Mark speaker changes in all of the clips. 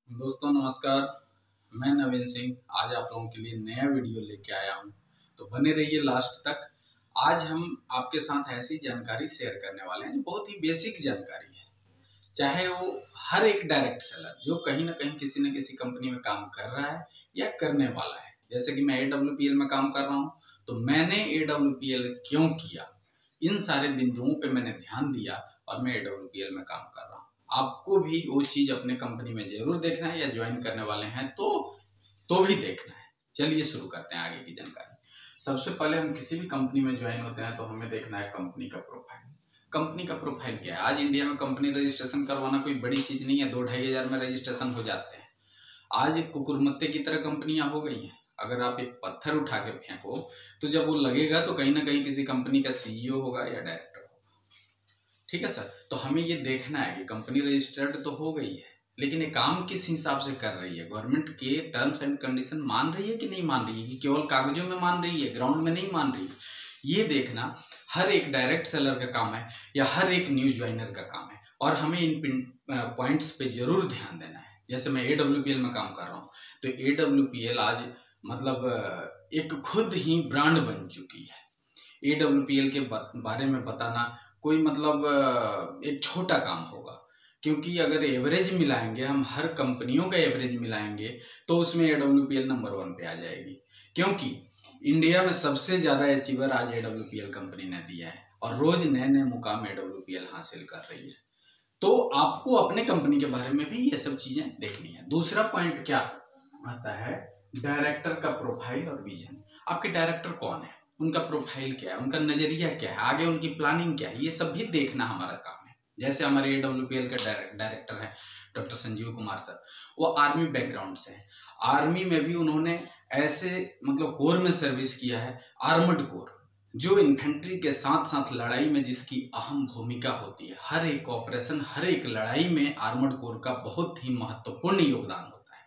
Speaker 1: दोस्तों नमस्कार। मैं नवीन सिंह आज आप लोगों के लिए नया वीडियो लेके आया हूं, तो बने रहिए लास्ट तक। आज हम आपके साथ ऐसी जानकारी शेयर करने वाले हैं जो बहुत ही बेसिक जानकारी है। चाहे वो हर एक डायरेक्ट सेलर जो कहीं ना कहीं किसी न किसी कंपनी में काम कर रहा है या करने वाला है। जैसे कि मैं AWPL में काम कर रहा हूं, तो मैंने AWPL क्यों किया, इन सारे बिंदुओं पे मैंने ध्यान दिया और मैं AWPL में काम कर रहा हूँ। आपको भी वो चीज अपने कंपनी में जरूर देखना है या ज्वाइन करने वाले हैं तो भी देखना है। चलिए शुरू करते हैं आगे की जानकारी। सबसे पहले हम किसी भी कंपनी में ज्वाइन होते हैं तो हमें देखना है कंपनी का प्रोफाइल। कंपनी का प्रोफाइल क्या है? आज इंडिया में कंपनी रजिस्ट्रेशन करवाना कोई बड़ी चीज नहीं है, 2-2.5 हजार में रजिस्ट्रेशन हो जाते हैं। आज कुकुरमुत्ते की तरह कंपनियां हो गई हैं। अगर आप एक पत्थर उठा के फेंको तो जब वो लगेगा तो कहीं ना कहीं किसी कंपनी का CEO होगा या डायरेक्टर होगा। ठीक है सर, तो हमें ये देखना है कि कंपनी रजिस्टर्ड तो हो गई है, लेकिन ये काम किस हिसाब से कर रही है, गवर्नमेंट के टर्म्स एंड कंडीशन मान रही है कि नहीं मान रही है, कि केवल कागजों में मान रही है, ग्राउंड में नहीं मान रही है। ये देखना हर एक डायरेक्ट सेलर का काम है या हर एक न्यू ज्वाइनर का काम है, और हमें इन पॉइंट्स पे जरूर ध्यान देना है। जैसे मैं AWPL में काम कर रहा हूँ, तो AWPL आज मतलब एक खुद ही ब्रांड बन चुकी है। AWPL के बारे में बताना कोई मतलब एक छोटा काम होगा, क्योंकि अगर एवरेज मिलाएंगे, हम हर कंपनियों का एवरेज मिलाएंगे तो उसमें AWPL नंबर 1 पे आ जाएगी। क्योंकि इंडिया में सबसे ज्यादा अचीवर आज AWPL कंपनी ने दिया है और रोज नए नए मुकाम AWPL हासिल कर रही है। तो आपको अपने कंपनी के बारे में भी ये सब चीजें देखनी है। दूसरा पॉइंट क्या आता है? डायरेक्टर का प्रोफाइल और विजन। आपके डायरेक्टर कौन है, उनका प्रोफाइल क्या है, उनका नजरिया क्या है, आगे उनकी प्लानिंग क्या है, ये सब भी देखना हमारा काम है। जैसे हमारे AWPL के डायरेक्टर है डॉक्टर संजीव कुमार सर, वो आर्मी बैकग्राउंड से हैं। आर्मी में भी उन्होंने ऐसे मतलब कोर में सर्विस किया है, आर्मड कोर, जो इन्फेंट्री के साथ साथ लड़ाई में जिसकी अहम भूमिका होती है। हर एक ऑपरेशन, हर एक लड़ाई में आर्मड कोर का बहुत ही महत्वपूर्ण योगदान होता है,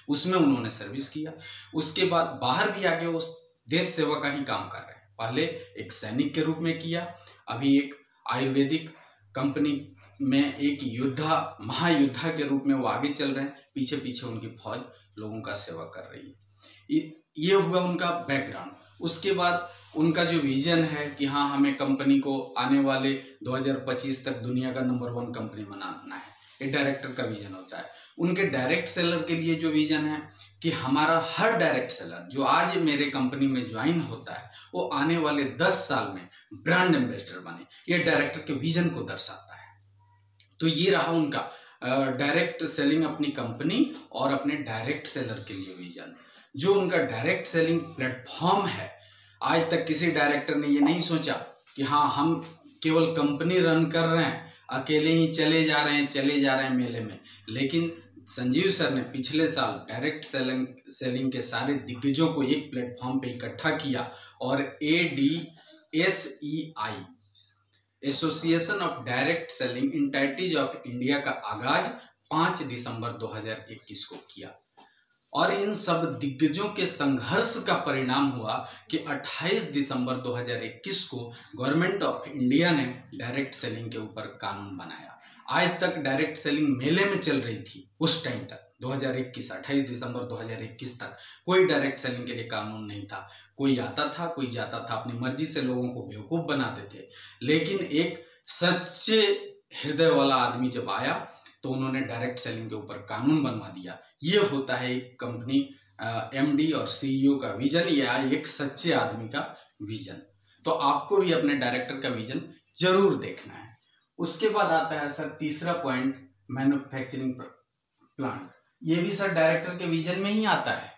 Speaker 1: उसमें उन्होंने सर्विस किया। उसके बाद बाहर भी आगे उस देश सेवा का ही काम कर रहे हैं। पहले एक सैनिक के रूप में किया, अभी एक आयुर्वेदिक कंपनी में एक योद्धा, महायोद्धा के रूप में वो आगे चल रहे हैं। पीछे पीछे उनकी फौज लोगों का सेवा कर रही है। ये हुआ उनका बैकग्राउंड। उसके बाद उनका जो विजन है कि हाँ, हमें कंपनी को आने वाले 2025 तक दुनिया का नंबर 1 कंपनी बनाना है, ये डायरेक्टर का विजन होता है। उनके डायरेक्ट सेलर के लिए जो विजन है कि हमारा हर डायरेक्ट सेलर जो आज मेरे कंपनी में ज्वाइन होता है वो आने वाले 10 साल में ब्रांड एम्बेसडर बने, ये डायरेक्टर के विजन को दर्शाता है। तो ये रहा उनका डायरेक्ट सेलिंग अपनी कंपनी और अपने डायरेक्ट सेलर के लिए विजन। जो उनका डायरेक्ट सेलिंग प्लेटफॉर्म है, आज तक किसी डायरेक्टर ने ये नहीं सोचा कि हाँ, हम केवल कंपनी रन कर रहे हैं, अकेले ही चले जा रहे हैं मेले में। लेकिन संजीव सर ने पिछले साल डायरेक्ट सेलिंग के सारे दिग्गजों को एक प्लेटफॉर्म पे इकट्ठा किया और ADSEI, association of direct selling entities of India का आगाज 5 दिसंबर 2021 को किया। और इन सब दिग्गजों के संघर्ष का परिणाम हुआ कि 28 दिसंबर 2021 को गवर्नमेंट ऑफ इंडिया ने डायरेक्ट सेलिंग के ऊपर कानून बनाया। आज तक डायरेक्ट सेलिंग मेले में चल रही थी, उस टाइम तक 2021 28 दिसंबर 2021 तक कोई डायरेक्ट सेलिंग के लिए कानून नहीं था। कोई आता था, कोई जाता था, अपनी मर्जी से लोगों को बेवकूफ बनाते थे। लेकिन एक सच्चे हृदय वाला आदमी जब आया तो उन्होंने डायरेक्ट सेलिंग के ऊपर कानून बनवा दिया। ये होता है एक कंपनी MD और CEO का विजन, या एक सच्चे आदमी का विजन। तो आपको भी अपने डायरेक्टर का विजन जरूर देखना है। उसके बाद आता है सर तीसरा पॉइंट, मैन्युफैक्चरिंग प्लांट। ये भी सर डायरेक्टर के विजन में ही आता है।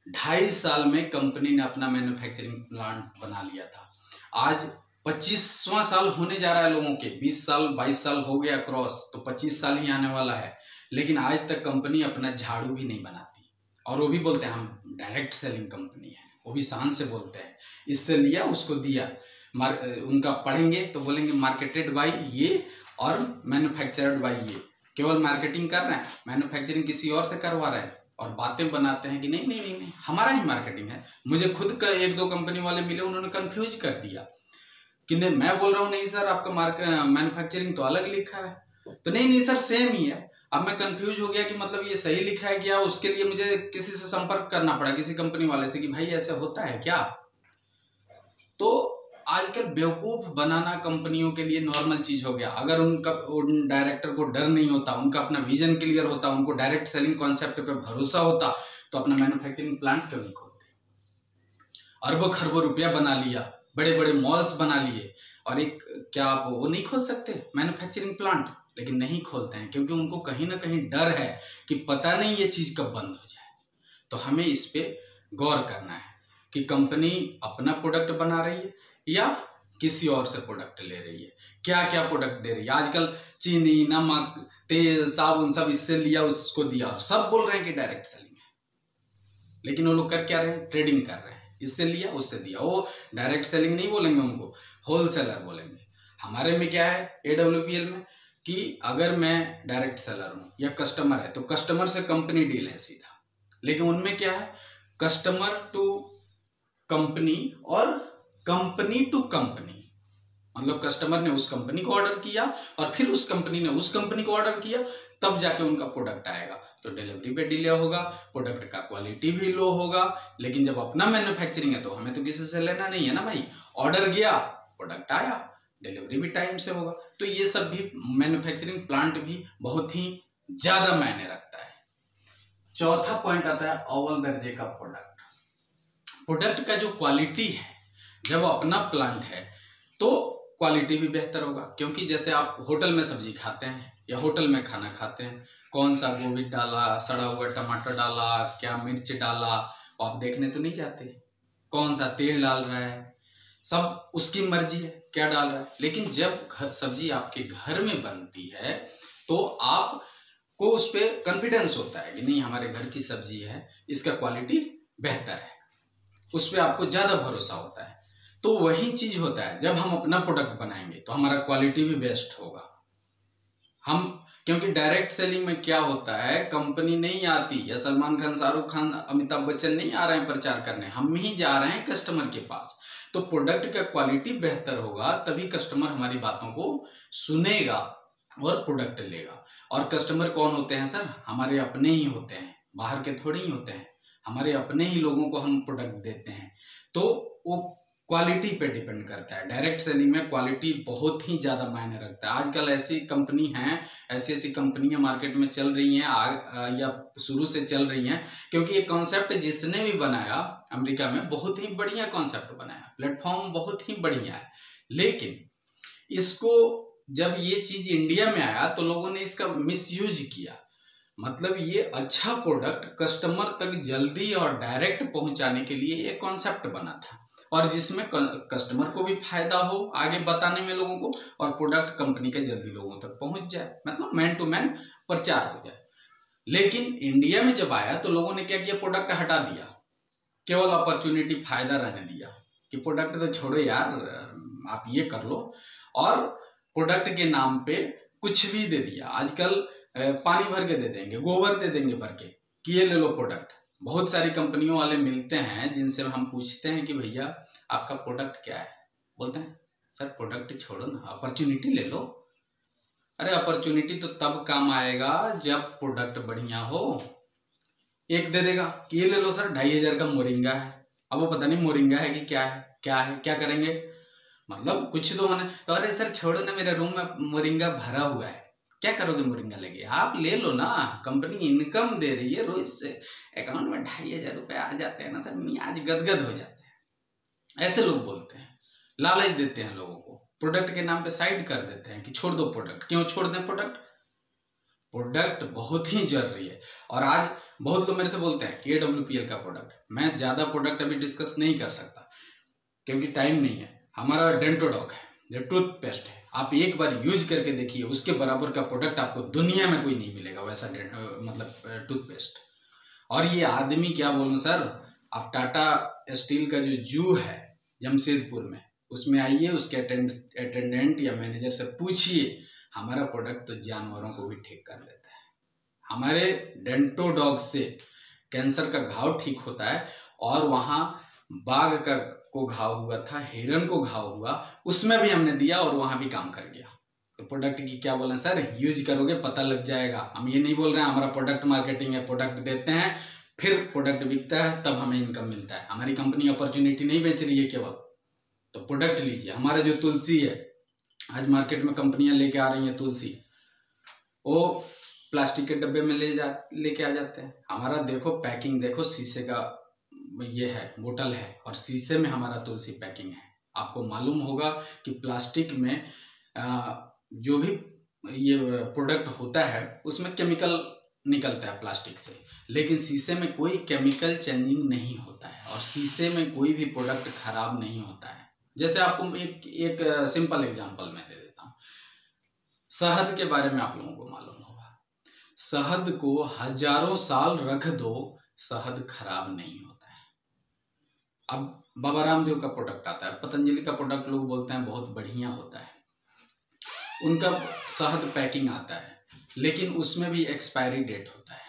Speaker 1: 2.5 साल में कंपनी ने अपना मैन्युफैक्चरिंग प्लांट बना लिया था। आज 25वां साल होने जा रहा है लोगों के, 20 साल 22 साल हो गया क्रॉस, तो 25 साल ही आने वाला है। लेकिन आज तक कंपनी अपना झाड़ू भी नहीं बनाती, और वो भी बोलते हैं हम डायरेक्ट सेलिंग कंपनी है, वो भी शान से बोलते हैं। इससे लिया उसको दिया। उनका पढ़ेंगे तो बोलेंगे मार्केटेड बाय ये और मैन्युफैक्चर्ड बाय ये। केवल मार्केटिंग कर रहे हैं, मैन्युफैक्चरिंग किसी और से करवा रहे हैं, और बातें बनाते हैं कि नहीं नहीं नहीं, नहीं हमारा ही मार्केटिंग है। मुझे खुद का 1-2 कंपनी वाले मिले, उन्होंने कंफ्यूज कर दिया कि नहीं, मैं बोल रहा हूँ नहीं सर आपका मैन्युफैक्चरिंग तो अलग लिखा है, तो नहीं नहीं सर सेम ही है। अब मैं कंफ्यूज हो गया कि मतलब ये सही लिखा है क्या। उसके लिए मुझे किसी से संपर्क करना पड़ा, किसी कंपनी वाले से, कि भाई ऐसा होता है क्या। तो आजकल बेवकूफ बनाना कंपनियों के लिए नॉर्मल चीज हो गया। अगर उन डायरेक्टर को डर नहीं होता, उनका अपना विजन क्लियर होता, उनको डायरेक्ट सेलिंग कॉन्सेप्ट पे भरोसा होता, तो अपना मैन्युफैक्चरिंग प्लांट क्यों नहीं खोलते। अरबों खरबों रुपया बना लिया, बड़े बड़े मॉल्स बना लिए, और एक क्या आप वो नहीं खोल सकते मैन्युफैक्चरिंग प्लांट। लेकिन नहीं खोलते हैं क्योंकि उनको कहीं ना कहीं डर है कि पता नहीं ये चीज कब बंद हो जाए। तो हमें इस पे गौर करना है कि कंपनी अपना प्रोडक्ट बना रही है या किसी और से प्रोडक्ट ले रही है, क्या क्या प्रोडक्ट दे रही है। आजकल चीनी, नमक, तेल, साबुन सब इससे लिया उसको दिया, सब बोल रहे हैं कि डायरेक्ट सेलिंग है। लेकिन वो लोग कर क्या रहे हैं, ट्रेडिंग कर रहे हैं, इससे लिया उससे दिया। वो डायरेक्ट सेलिंग नहीं बोलेंगे, उनको होलसेलर बोलेंगे। हमारे में क्या है AWPL में कि अगर मैं डायरेक्ट सेलर हूं या कस्टमर है तो कस्टमर से कंपनी डील है सीधा। लेकिन उनमें क्या है, कस्टमर टू कंपनी और कंपनी टू कंपनी। मतलब कस्टमर ने उस कंपनी को ऑर्डर किया और फिर उस कंपनी ने उस कंपनी को ऑर्डर किया, तब जाके उनका प्रोडक्ट आएगा। तो डिलीवरी पे डिले होगा, प्रोडक्ट का क्वालिटी भी लो होगा। लेकिन जब अपना मैन्युफैक्चरिंग है तो हमें तो किसी से लेना नहीं है ना भाई। ऑर्डर गया, प्रोडक्ट आया, डिलीवरी भी टाइम से होगा। तो ये सब भी मैन्युफैक्चरिंग प्लांट भी बहुत ही ज्यादा मायने रखता है। चौथा पॉइंट आता है अव्वल दर्जे का प्रोडक्ट। प्रोडक्ट का जो क्वालिटी है, जब अपना प्लांट है तो क्वालिटी भी बेहतर होगा। क्योंकि जैसे आप होटल में सब्जी खाते हैं या होटल में खाना खाते हैं, कौन सा गोभी डाला, सड़ा हुआ टमाटर डाला, क्या मिर्च डाला, आप देखने तो नहीं जाते। कौन सा तेल डाल रहा है, सब उसकी मर्जी है क्या डाल रहा है। लेकिन जब सब्जी आपके घर में बनती है तो आपको उस पर कॉन्फिडेंस होता है कि नहीं हमारे घर की सब्जी है, इसका क्वालिटी बेहतर है, उस पर आपको ज्यादा भरोसा होता है। तो वही चीज होता है जब हम अपना प्रोडक्ट बनाएंगे तो हमारा क्वालिटी भी बेस्ट होगा। हम क्योंकि डायरेक्ट सेलिंग में क्या होता है, कंपनी नहीं आती या सलमान खान, शाहरुख खान, अमिताभ बच्चन नहीं आ रहे हैं प्रचार करने, हम ही जा रहे हैं कस्टमर के पास। तो प्रोडक्ट का क्वालिटी बेहतर होगा तभी कस्टमर हमारी बातों को सुनेगा और प्रोडक्ट लेगा। और कस्टमर कौन होते हैं सर, हमारे अपने ही होते हैं, बाहर के थोड़े ही होते हैं, हमारे अपने ही लोगों को हम प्रोडक्ट देते हैं। तो वो क्वालिटी पे डिपेंड करता है। डायरेक्ट सेलिंग में क्वालिटी बहुत ही ज्यादा मायने रखता है। आजकल ऐसी कंपनी हैं, ऐसी ऐसी कंपनियां मार्केट में चल रही हैं या शुरू से चल रही हैं, क्योंकि ये कॉन्सेप्ट जिसने भी बनाया अमेरिका में बहुत ही बढ़िया कॉन्सेप्ट बनाया, प्लेटफॉर्म बहुत ही बढ़िया है। लेकिन इसको जब ये चीज इंडिया में आया तो लोगों ने इसका मिसयूज किया। मतलब ये अच्छा प्रोडक्ट कस्टमर तक जल्दी और डायरेक्ट पहुंचाने के लिए ये कॉन्सेप्ट बना था, और जिसमें कस्टमर को भी फायदा हो आगे बताने में लोगों को, और प्रोडक्ट कंपनी के जल्दी लोगों तक पहुंच जाए, मतलब मैन टू मैन प्रचार हो जाए। लेकिन इंडिया में जब आया तो लोगों ने क्या किया, प्रोडक्ट हटा दिया, केवल अपॉर्चुनिटी फायदा रहने दिया कि प्रोडक्ट तो छोड़ो यार, आप ये कर लो, और प्रोडक्ट के नाम पे कुछ भी दे दिया। आजकल पानी भर के दे देंगे, गोबर दे देंगे भर के कि ये ले लो प्रोडक्ट। बहुत सारी कंपनियों वाले मिलते हैं जिनसे हम पूछते हैं कि भैया आपका प्रोडक्ट क्या है, बोलते हैं सर प्रोडक्ट छोड़ो ना, अपॉर्चुनिटी ले लो। अरे अपॉर्चुनिटी तो तब काम आएगा जब प्रोडक्ट बढ़िया हो। एक दे देगा कि ये ले लो सर 2500 का मोरिंगा है, अब वो पता नहीं मोरिंगा है कि क्या है, क्या करेंगे, मतलब कुछ तो होना। तो अरे सर छोड़ो ना, मेरे रूम में मोरिंगा भरा हुआ है, क्या करोगे मोरिंगा लेके, आप ले लो ना, कंपनी इनकम दे रही है, रोज से अकाउंट में 2500 रुपये आ जाते हैं ना सर, मियाज गदगद हो जाते हैं। ऐसे लोग बोलते हैं, लालच देते हैं लोगों को, प्रोडक्ट के नाम पे साइड कर देते हैं कि छोड़ दो प्रोडक्ट। क्यों छोड़ दें प्रोडक्ट, प्रोडक्ट बहुत ही जरूरी है। और आज बहुत लोग मेरे से बोलते हैं कि AWPL का प्रोडक्ट, मैं ज्यादा प्रोडक्ट अभी डिस्कस नहीं कर सकता क्योंकि टाइम नहीं है। हमारा डेंटोडॉग है जो टूथपेस्ट है, आप एक बार यूज करके देखिए, उसके बराबर का प्रोडक्ट आपको दुनिया में कोई नहीं मिलेगा वैसा मतलब टूथपेस्ट। और ये आदमी क्या बोलूं सर, आप टाटा स्टील का जो जू है जमशेदपुर में, उसमें आइए, उसके अटेंडेंट या मैनेजर से पूछिए, हमारा प्रोडक्ट तो जानवरों को भी ठीक कर देता है। हमारे डेंटोडॉग से कैंसर का घाव ठीक होता है, और वहां बाघ को घाव हुआ था, हिरन को घाव हुआ, उसमें भी हमने दिया और वहां भी काम कर गया। तो प्रोडक्ट की क्या बोले सर, यूज करोगे पता लग जाएगा। हम ये नहीं बोल रहे हैं हमारा प्रोडक्ट मार्केटिंग है, प्रोडक्ट देते हैं फिर प्रोडक्ट बिकता है तब हमें इनकम मिलता है। हमारी कंपनी अपॉर्चुनिटी नहीं बेच रही है केवल, तो प्रोडक्ट लीजिए। हमारा जो तुलसी है, आज मार्केट में कंपनियां लेके आ रही हैं तुलसी, वो प्लास्टिक के डब्बे में लेके आ जाते हैं। हमारा देखो पैकिंग, देखो शीशे का ये है, बोतल है और शीशे में हमारा तुलसी पैकिंग है। आपको मालूम होगा कि प्लास्टिक में जो भी ये प्रोडक्ट होता है उसमें केमिकल निकलता है प्लास्टिक से, लेकिन शीशे में कोई केमिकल चेंजिंग नहीं होता है और शीशे में कोई भी प्रोडक्ट खराब नहीं होता है। जैसे आपको एक सिंपल एग्जांपल मैं दे देता हूँ। शहद के बारे में आप लोगों को मालूम होगा, शहद को हजारों साल रख दो, शहद खराब नहीं होता है। अब बाबा रामदेव का प्रोडक्ट आता है, पतंजलि का प्रोडक्ट लोग बोलते हैं बहुत बढ़िया होता है, उनका शहद पैकिंग आता है, लेकिन उसमें भी एक्सपायरी डेट होता है।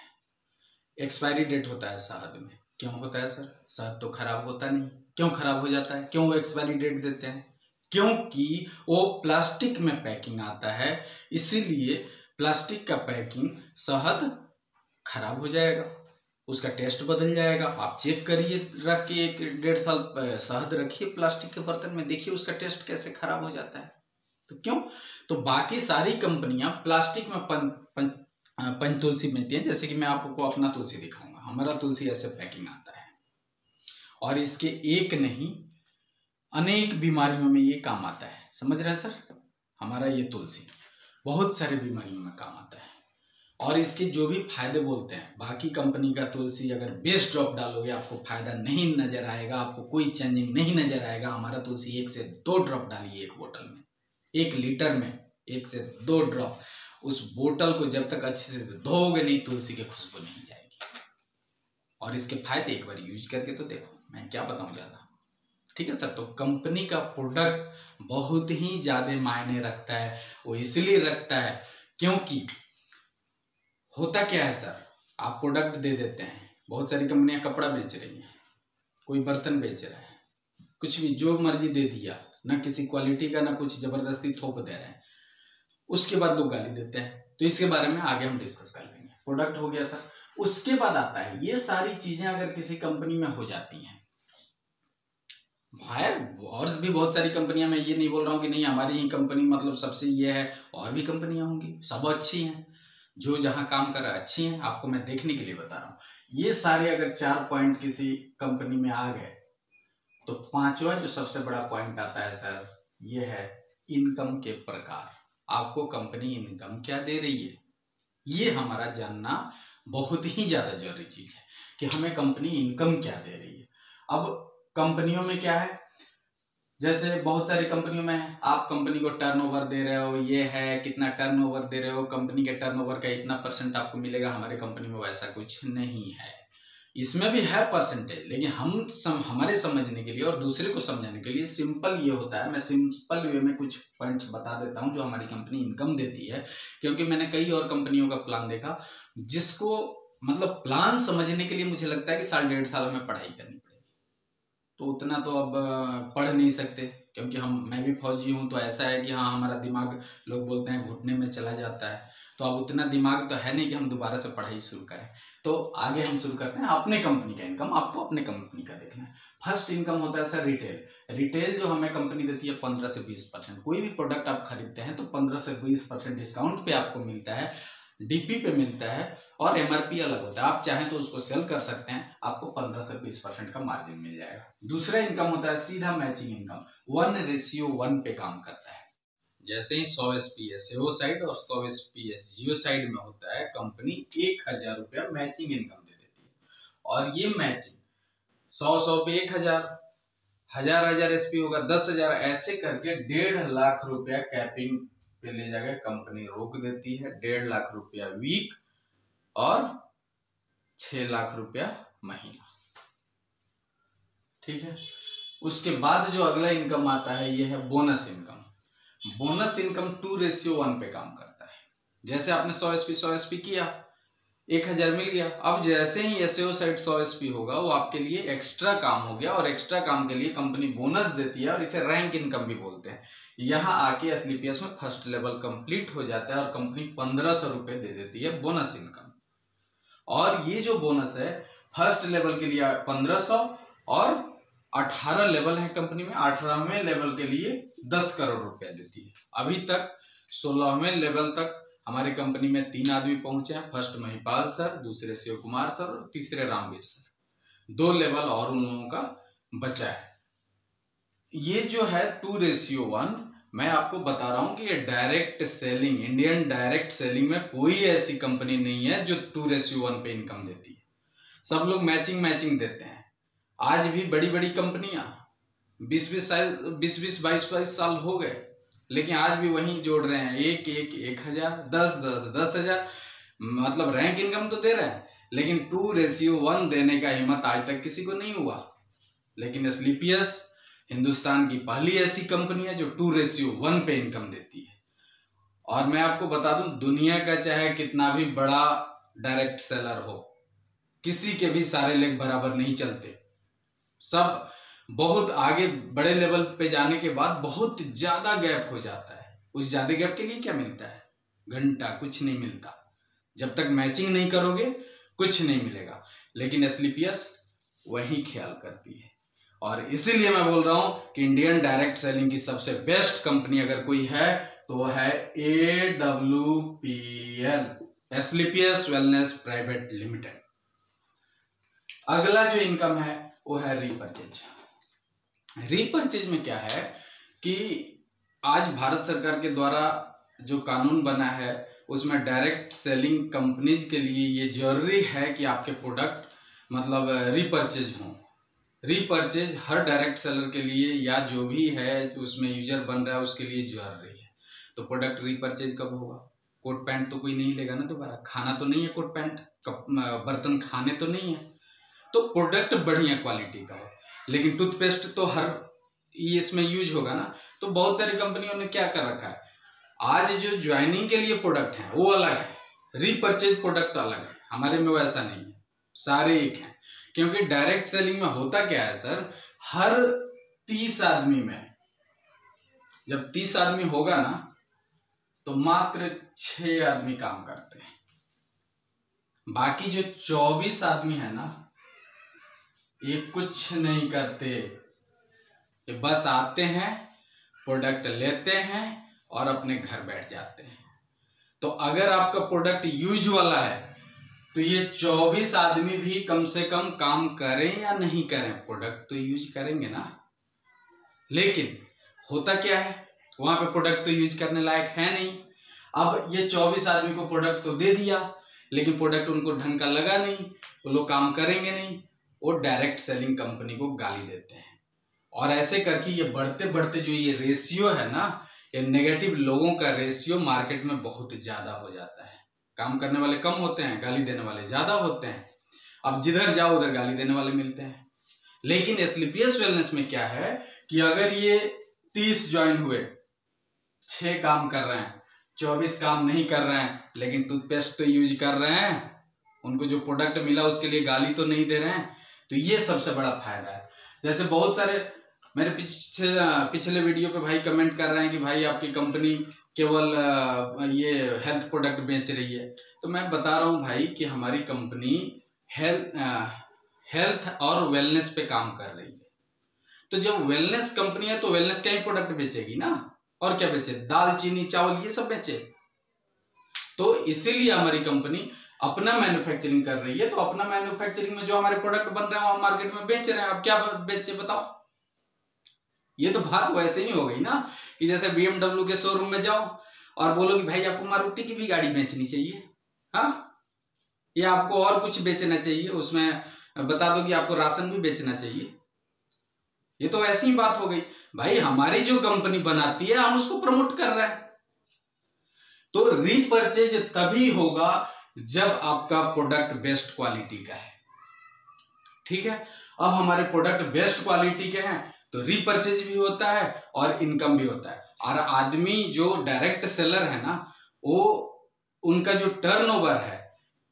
Speaker 1: एक्सपायरी डेट होता है शहद में। क्यों होता है सर? शहद तो खराब होता नहीं। क्यों खराब हो जाता है? क्यों वो एक्सपायरी डेट देते हैं? क्योंकि वो प्लास्टिक में पैकिंग आता है, इसीलिए प्लास्टिक का पैकिंग शहद खराब हो जाएगा, उसका टेस्ट बदल जाएगा। आप चेक करिए, रख के 1-1.5 साल शहद रखिए प्लास्टिक के बर्तन में, देखिए उसका टेस्ट कैसे खराब हो जाता है। तो क्यों? तो बाकी सारी कंपनियां प्लास्टिक में पंच तुलसी बेचती हैं। जैसे कि मैं आपको अपना तुलसी दिखाऊंगा, हमारा तुलसी ऐसे पैकिंग आता है और इसके एक नहीं अनेक बीमारियों में ये काम आता है। समझ रहे हैं सर? हमारा ये तुलसी बहुत सारे बीमारियों में काम आता है और इसके जो भी फायदे बोलते हैं, बाकी कंपनी का तुलसी अगर बेस ड्रॉप डालोगे आपको फायदा नहीं नजर आएगा, आपको कोई चेंजिंग नहीं नजर आएगा। हमारा तुलसी 1 से 2 ड्रॉप डालिए एक बोतल में, 1 लीटर में 1 से 2 ड्रॉप, उस बोतल को जब तक अच्छे से धोओगे नहीं तुलसी की खुशबू नहीं जाएगी। और इसके फायदे एक बार यूज करके तो देखो, मैं क्या बताऊं ज्यादा। ठीक है सर? तो कंपनी का प्रोडक्ट बहुत ही ज्यादा मायने रखता है। वो इसलिए रखता है क्योंकि होता क्या है सर, आप प्रोडक्ट दे देते हैं, बहुत सारी कंपनियां कपड़ा बेच रही हैं, कोई बर्तन बेच रहा है, कुछ भी जो मर्जी दे दिया, ना किसी क्वालिटी का ना कुछ, जबरदस्ती थोप दे रहे हैं, उसके बाद लोग गाली देते हैं। तो इसके बारे में आगे हम डिस्कस कर लेंगे। प्रोडक्ट हो गया सर, उसके बाद आता है ये सारी चीजें अगर किसी कंपनी में हो जाती हैं, भाई और भी बहुत सारी कंपनियां, मैं ये नहीं बोल रहा हूँ कि नहीं हमारी ही कंपनी मतलब सबसे ये है, और भी कंपनियां होंगी, सब अच्छी हैं, जो जहां काम कर रहा है अच्छी हैं, आपको मैं देखने के लिए बता रहा हूँ। ये सारे अगर 4 पॉइंट किसी कंपनी में आ गए तो 5वां जो सबसे बड़ा पॉइंट आता है सर, ये है इनकम के प्रकार। आपको कंपनी इनकम क्या दे रही है, ये हमारा जानना बहुत ही ज्यादा जरूरी चीज है कि हमें कंपनी इनकम क्या दे रही है। अब कंपनियों में क्या है, जैसे बहुत सारी कंपनियों में आप कंपनी को टर्नओवर दे रहे हो, ये है कितना टर्नओवर दे रहे हो, कंपनी के टर्नओवर का इतना % आपको मिलेगा। हमारे कंपनी में वैसा कुछ नहीं है, इसमें भी है परसेंटेज, लेकिन हमारे समझने के लिए और दूसरे को समझाने के लिए सिंपल ये होता है। मैं सिंपल वे में कुछ पॉइंट्स बता देता हूँ जो हमारी कंपनी इनकम देती है, क्योंकि मैंने कई और कंपनियों का प्लान देखा, जिसको मतलब प्लान समझने के लिए मुझे लगता है कि 1.5 साल हमें पढ़ाई करनी पड़ेगी। तो उतना तो अब पढ़ नहीं सकते, क्योंकि मैं भी फौजी हूँ, तो ऐसा है कि हाँ हमारा दिमाग लोग बोलते हैं घुटने में चला जाता है, तो अब उतना दिमाग तो है नहीं कि हम दोबारा से पढ़ाई शुरू करें। तो आगे हम शुरू करते हैं अपने कंपनी का इनकम। आपको अपने कंपनी का देखना है। फर्स्ट इनकम होता है सर रिटेल। रिटेल जो हमें कंपनी देती है 15 से 20%। कोई भी प्रोडक्ट आप खरीदते हैं तो 15 से 20% डिस्काउंट पे आपको मिलता है, डीपी पे मिलता है और एमआरपी अलग होता है। आप चाहें तो उसको सेल कर सकते हैं, आपको 15 से 20% का मार्जिन मिल जाएगा। दूसरा इनकम होता है सीधा मैचिंग इनकम, 1:1 पे काम करता है। जैसे ही 100 SPS वो साइड और 100 SPS जियो साइड में होता है, कंपनी 1000 रुपया मैचिंग इनकम दे देती है। और ये मैचिंग 100 पे 1000, 1000 SP होगा 10,000, ऐसे करके 1.5 लाख रुपया कैपिंग पे ले जाकर कंपनी रोक देती है। 1.5 लाख रुपया वीक और 6 लाख रुपया महीना। ठीक है। उसके बाद जो अगला इनकम आता है ये है बोनस इनकम। बोनस इनकम 2:1 पे काम करता है। जैसे आपने 100 SP किया, 1000 मिल गया। अब जैसे ही SAO साइड 100 SP होगा वो आपके लिए एक्स्ट्रा काम हो गया, और एक्स्ट्रा काम के लिए कंपनी बोनस देती है और इसे रैंक इनकम भी बोलते हैं। यहाँ आके एसलीपीएस में फर्स्ट लेवल कंप्लीट हो जाता है और कंपनी 1500 रुपए दे देती है बोनस इनकम। और ये जो बोनस है फर्स्ट लेवल के लिए 1500 और 18 लेवल है कंपनी में, 18वें लेवल के लिए 10 करोड़ रुपया देती है। अभी तक 16वें लेवल तक हमारी कंपनी में 3 आदमी पहुंचे हैं, फर्स्ट महिपाल सर, दूसरे शिव कुमार सर और तीसरे रामवीर सर। 2 लेवल और उन लोगों का बचा है। ये जो है 2:1, मैं आपको बता रहा हूं कि ये direct selling, Indian direct selling में कोई ऐसी कंपनी नहीं है जो 2:1 पे इनकम देती है। सब लोग मैचिंग देते हैं। आज भी बड़ी बड़ी कंपनियां 20-22 साल हो गए, लेकिन आज भी वही जोड़ रहे हैं 1,000, 10,000, मतलब रैंक इनकम तो दे रहे हैं, लेकिन 2:1 देने का हिम्मत आज तक किसी को नहीं हुआ। लेकिन एसलीपीएस हिंदुस्तान की पहली ऐसी कंपनी है जो 2:1 पे इनकम देती है। और मैं आपको बता दूं, दुनिया का चाहे कितना भी बड़ा डायरेक्ट सेलर हो, किसी के भी सारे लेग बराबर नहीं चलते। सब बहुत आगे बड़े लेवल पे जाने के बाद बहुत ज्यादा गैप हो जाता है। उस ज्यादा गैप के लिए क्या मिलता है? घंटा, कुछ नहीं मिलता। जब तक मैचिंग नहीं करोगे कुछ नहीं मिलेगा। लेकिन एसलीपीएस वही ख्याल करती है, और इसीलिए मैं बोल रहा हूं कि इंडियन डायरेक्ट सेलिंग की सबसे बेस्ट कंपनी अगर कोई है तो वो है AWPL, एसलीपीएस वेलनेस प्राइवेट लिमिटेड। अगला जो इनकम है वो है रीपरचेज। रीपरचेज में क्या है कि आज भारत सरकार के द्वारा जो कानून बना है उसमें डायरेक्ट सेलिंग कंपनीज के लिए ये जरूरी है कि आपके प्रोडक्ट मतलब रीपरचेज हो। रीपरचेज हर डायरेक्ट सेलर के लिए या जो भी है उसमें यूजर बन रहा है उसके लिए जरूरी है। तो प्रोडक्ट रीपरचेज कब होगा? कोट पैंट तो कोई नहीं लेगा ना दोबारा, खाना तो नहीं है कोट पैंट, बर्तन खाने तो नहीं है। तो प्रोडक्ट बढ़िया क्वालिटी का हो। लेकिन टूथपेस्ट तो हर इसमें यूज होगा ना। तो बहुत सारी कंपनियों ने क्या कर रखा है, आज जो ज्वाइनिंग के लिए प्रोडक्ट है वो अलग है, रीपरचेज प्रोडक्ट अलग है। हमारे में वैसा नहीं है, सारे एक हैं। क्योंकि डायरेक्ट सेलिंग में होता क्या है सर, हर 30 आदमी में जब 30 आदमी होगा ना तो मात्र 6 आदमी काम करते हैं। बाकी जो 24 आदमी है ना ये कुछ नहीं करते, ये बस आते हैं, प्रोडक्ट लेते हैं और अपने घर बैठ जाते हैं। तो अगर आपका प्रोडक्ट यूज वाला है तो ये 24 आदमी भी कम से कम काम करें या नहीं करें, प्रोडक्ट तो यूज करेंगे ना। लेकिन होता क्या है, वहां पे प्रोडक्ट तो यूज करने लायक है नहीं। अब ये 24 आदमी को प्रोडक्ट तो दे दिया, लेकिन प्रोडक्ट उनको ढंग का लगा नहीं, वो लोग काम करेंगे नहीं, वो डायरेक्ट सेलिंग कंपनी को गाली देते हैं। और ऐसे करके ये बढ़ते बढ़ते जो ये रेशियो है ना, ये नेगेटिव लोगों का रेशियो मार्केट में बहुत ज्यादा हो जाता है। काम करने वाले कम होते हैं, गाली देने वाले ज्यादा होते हैं। अब जिधर जाओ उधर गाली देने वाले मिलते हैं। लेकिन एसलीपीएस वेलनेस में क्या है कि अगर ये 30 ज्वाइन हुए, 6 काम कर रहे हैं, 24 काम नहीं कर रहे हैं, लेकिन टूथपेस्ट तो यूज कर रहे हैं, उनको जो प्रोडक्ट मिला उसके लिए गाली तो नहीं दे रहे हैं, तो ये सबसे बड़ा फायदा है। जैसे बहुत सारे मेरे पिछले वीडियो पे भाई कमेंट कर रहे हैं कि भाई आपकी कंपनी केवल ये हेल्थ प्रोडक्ट बेच रही है। तो मैं बता रहा हूँ भाई कि हमारी कंपनी हेल्थ और वेलनेस पे काम कर रही है। तो जब वेलनेस कंपनी है तो वेलनेस का ही प्रोडक्ट बेचेगी ना, और क्या बेचे? दाल, चीनी, चावल ये सब बेचे। तो इसीलिए हमारी कंपनी अपना मैन्युफैक्चरिंग कर रही है। तो अपना मैन्युफैक्चरिंग में जो हमारे प्रोडक्ट बन रहे हैं वो हम मार्केट में बेच रहे हैं। अब क्या बेचे बताओ? ये तो बात वैसे ही हो गई ना कि जैसे BMW के शोरूम में जाओ और बोलो कि भाई आपको मारुति की भी गाड़ी बेचनी चाहिए, हाँ, या आपको और कुछ बेचना चाहिए, उसमें बता दो कि आपको राशन भी बेचना चाहिए। ये तो ऐसी ही बात हो गई। भाई हमारी जो कंपनी बनाती है हम उसको प्रमोट कर रहे हैं। तो रीपरचेज तभी होगा जब आपका प्रोडक्ट बेस्ट क्वालिटी का है। ठीक है, अब हमारे प्रोडक्ट बेस्ट क्वालिटी के हैं तो रीपरचेज भी होता है और इनकम भी होता है। और आदमी जो डायरेक्ट सेलर है ना, वो उनका जो टर्नओवर है,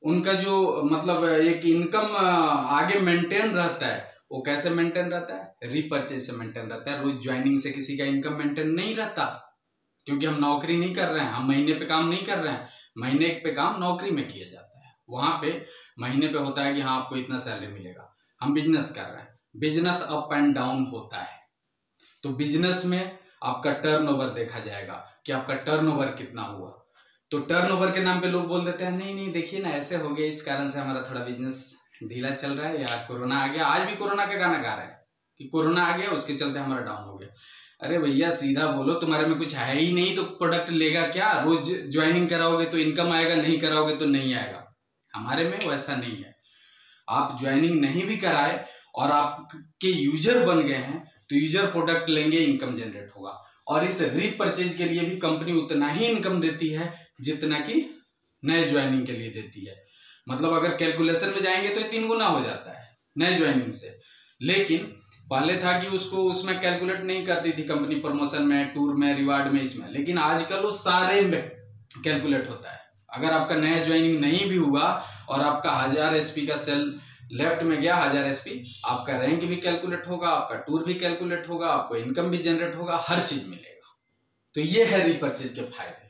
Speaker 1: उनका जो मतलब एक इनकम आगे मेंटेन रहता है, वो कैसे मेंटेन रहता है? रीपर्चेज से मेंटेन रहता है। रोज ज्वाइनिंग से किसी का इनकम मेंटेन नहीं रहता, क्योंकि हम नौकरी नहीं कर रहे हैं, हम महीने पे काम नहीं कर रहे हैं। महीने पे काम नौकरी में किया जाता है, वहां पे महीने पे होता है कि हाँ आपको इतना सैलरी मिलेगा। हम बिजनेस कर रहे हैं, बिजनेस अप एंड डाउन होता है, तो बिजनेस में आपका टर्नओवर देखा जाएगा कि आपका टर्नओवर कितना हुआ। तो टर्नओवर के नाम पे लोग बोल देते हैं नहीं नहीं देखिए ना ऐसे हो गया, इस कारण से हमारा थोड़ा बिजनेस ढीला चल रहा है, या कोरोना आ गया। आज भी कोरोना का गाना गा रहे हैं कि कोरोना आ गया उसके चलते हमारा डाउन हो गया। अरे भैया सीधा बोलो, तुम्हारे में कुछ है ही नहीं तो प्रोडक्ट लेगा क्या? रोज ज्वाइनिंग कराओगे तो इनकम आएगा, नहीं कराओगे तो नहीं आएगा। हमारे में वैसा नहीं है। आप ज्वाइनिंग नहीं भी कराए और आपके यूजर बन गए हैं तो यूजर प्रोडक्ट लेंगे, इनकम जनरेट होगा। और इस रीपरचेज के लिए भी कंपनी उतना ही इनकम देती है जितना कि नए ज्वाइनिंग के लिए देती है। मतलब अगर कैलकुलेशन में जाएंगे तो 3 गुना हो जाता है नए ज्वाइनिंग से। लेकिन पहले था कि उसको उसमें कैलकुलेट नहीं करती थी कंपनी, प्रमोशन में, टूर में, रिवार्ड में, इसमें। लेकिन आजकल वो सारे में कैलकुलेट होता है। अगर आपका नया ज्वाइनिंग नहीं भी हुआ और आपका 1000 SP का सेल लेफ्ट में गया, 1000 SP, आपका रैंक भी कैलकुलेट होगा, आपका टूर भी कैलकुलेट होगा, आपको इनकम भी जनरेट होगा, हर चीज मिलेगा। तो ये है रीपरचेज के फायदे।